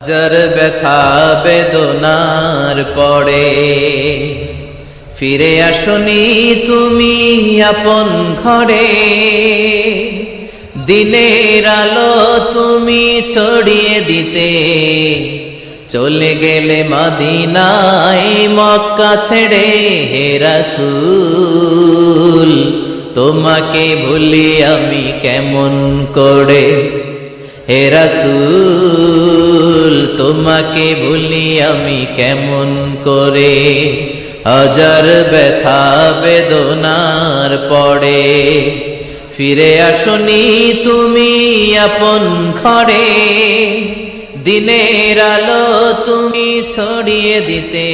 যার ব্যথা বেদনার পরে ফিরে আসনি তুমি আপন ঘরে, দিনের আলো তুমি ছড়িয়ে দিতে চলে গেলে মদিনায় মক্কা ছেড়ে। হে রাসূল তোমাকে ভুলি আমি কেমন করে, হে রাসূল তোমাকে ভুলি আমি কেমন করে। হাজার ব্যথা বেদনার পরে ফিরে আসনি তুমি আপন ঘরে, দিনের আলো তুমি ছড়িয়ে দিতে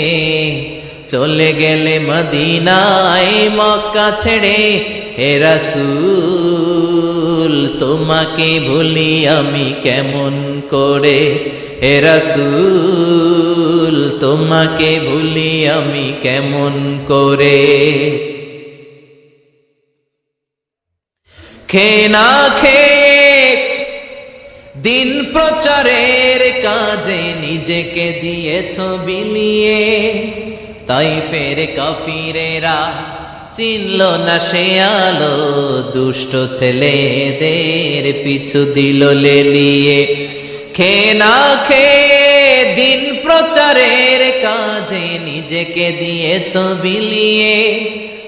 চলে গেলে মদিনায় মক্কা ছেড়ে। হে রাসূল তোমাকে ভুলি আমি কেমন করে, হে রাসূল তোমাকে ভুলি আমি কেমন করে। খেয়ে না খেয়ে দিন প্রচারের কাজে নিজেকে দিয়েছ বিলিয়ে, তাইফের কাফিরেরা চিনল না সে আলো, দুষ্ট ছেলেদের পিছু দিল লেলিয়ে। খেয়ে না খেয়ে দিন প্রচারের কাজে নিজেকে দিয়েছ বিলিয়ে,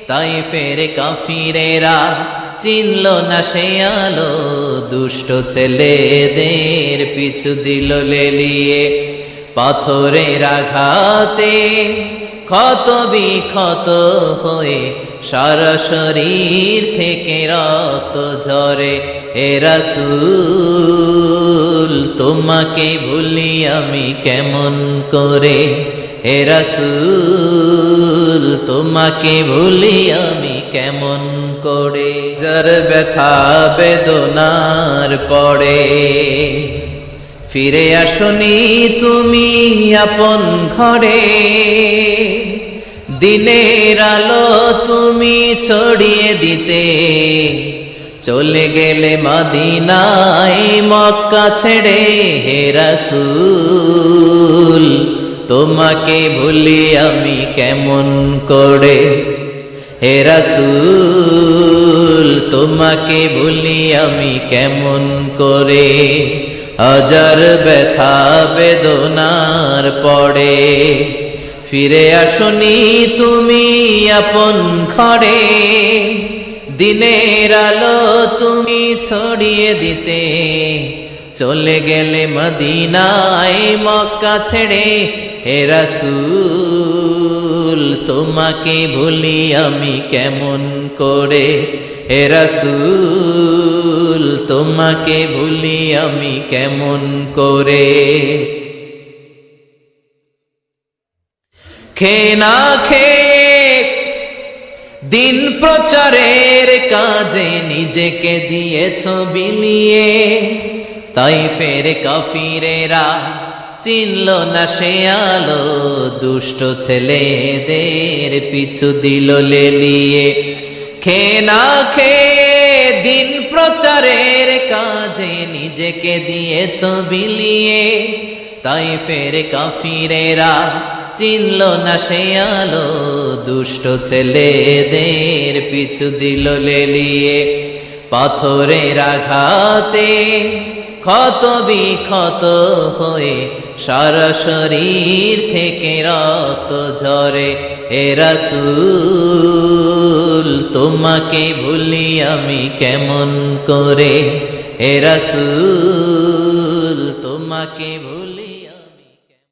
তাইফের কাফিরেরা চিনল না সে আলো, দুষ্ট ছেলেদের পিছু দিল লেলিয়ে। পাথরের আঘাতে ক্ষত বিক্ষত হয়ে সারা শরীর থেকে রক্ত ঝরে। হে রাসূল তোমাকে ভুলি আমি কেমন করে, হে রাসূল তোমাকে ভুলি আমি কেমন করে। যার ব্যথা বেদনার পরে ফিরে আসনি তুমি আপন ঘরে, দিনের আলো তুমি ছড়িয়ে দিতে চলে গেলে মদিনায় মক্কা ছেড়ে। হে রাসূল তোমাকে ভুলি আমি কেমন করে, হে রাসূল তোমাকে ভুলি আমি কেমন করে। হাজার ব্যথা বেদনার পরে ফিরে আসনি তুমি আপন ঘরে, দিনের আলো তুমি ছড়িয়ে দিতে চলে গেলে মদিনায় মক্কা ছেড়ে। হে রাসূল তোমাকে ভুলি আমি কেমন করে, হে রাসূল তোমাকে ভুলি আমি কেমন করে। খেয়ে না খেয়ে দিন প্রচারের কাজে নিজেকে দিয়েছ বিলিয়ে, তাইফের কাফিরেরা চিনল না সে আলো, দুষ্ট ছেলেদের পিছু দিল লেলিয়ে। খেয়ে না খেয়ে দিন প্রচারের কাজে নিজেকে দিয়েছ বিলিয়ে, তাইফের কাফিরেরা চিনল না সে আলো, দুষ্ট ছেলেদের পিছু দিল লেলিয়ে। পাথরের আঘাতে ক্ষত বিক্ষত হয়ে সারা শরীর থেকে রক্ত ঝরে। হে রাসূল তোমাকে ভুলি আমি কেমন করে, হে রাসূল তোমাকে ভুলি।